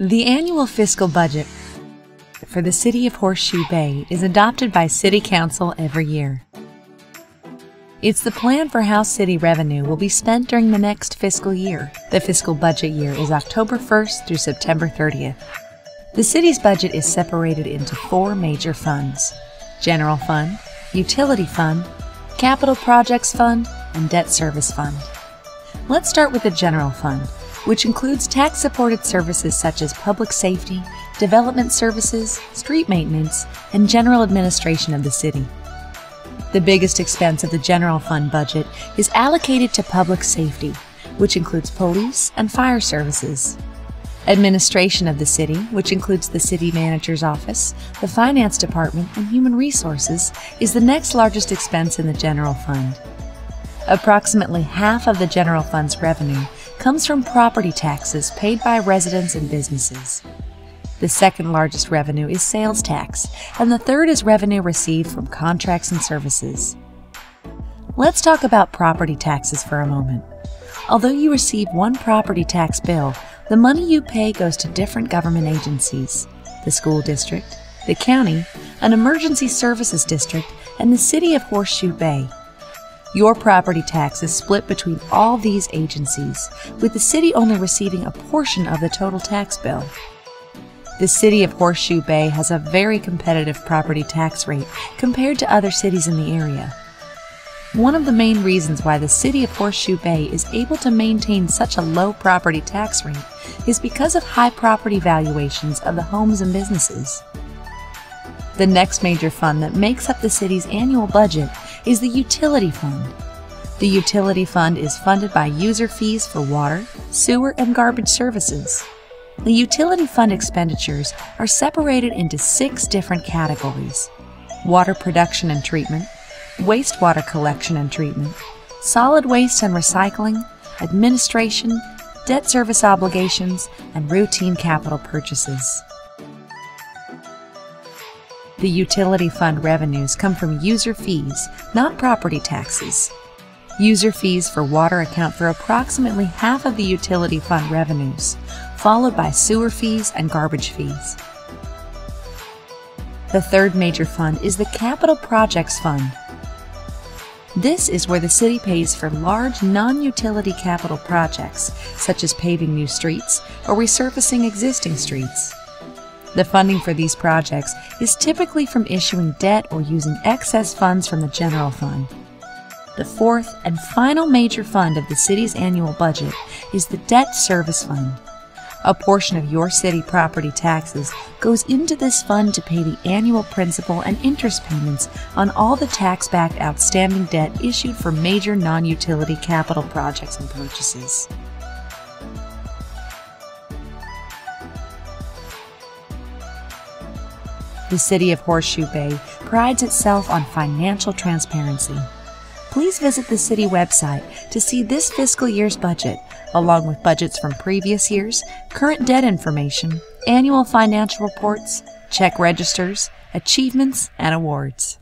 The annual fiscal budget for the City of Horseshoe Bay is adopted by City Council every year. It's the plan for how city revenue will be spent during the next fiscal year. The fiscal budget year is October 1st through September 30th. The city's budget is separated into four major funds: General Fund, Utility Fund, Capital Projects Fund, and Debt Service Fund. Let's start with the General Fund, which includes tax-supported services such as public safety, development services, street maintenance, and general administration of the city. The biggest expense of the General Fund budget is allocated to public safety, which includes police and fire services. Administration of the city, which includes the city manager's office, the finance department, and human resources, is the next largest expense in the General Fund. Approximately half of the General Fund's revenue comes from property taxes paid by residents and businesses. The second largest revenue is sales tax, and the third is revenue received from contracts and services. Let's talk about property taxes for a moment. Although you receive one property tax bill, the money you pay goes to different government agencies: the school district, the county, an emergency services district, and the City of Horseshoe Bay. Your property tax is split between all these agencies, with the city only receiving a portion of the total tax bill. The City of Horseshoe Bay has a very competitive property tax rate compared to other cities in the area. One of the main reasons why the City of Horseshoe Bay is able to maintain such a low property tax rate is because of high property valuations of the homes and businesses. The next major fund that makes up the city's annual budget is the Utility Fund. The Utility Fund is funded by user fees for water, sewer, and garbage services. The Utility Fund expenditures are separated into 6 different categories: water production and treatment, wastewater collection and treatment, solid waste and recycling, administration, debt service obligations, and routine capital purchases. The Utility Fund revenues come from user fees, not property taxes. User fees for water account for approximately half of the Utility Fund revenues, followed by sewer fees and garbage fees. The third major fund is the Capital Projects Fund. This is where the city pays for large non-utility capital projects, such as paving new streets or resurfacing existing streets. The funding for these projects is typically from issuing debt or using excess funds from the General Fund. The fourth and final major fund of the city's annual budget is the Debt Service Fund. A portion of your city property taxes goes into this fund to pay the annual principal and interest payments on all the tax-backed outstanding debt issued for major non-utility capital projects and purchases. The City of Horseshoe Bay prides itself on financial transparency. Please visit the city website to see this fiscal year's budget, along with budgets from previous years, current debt information, annual financial reports, check registers, achievements, and awards.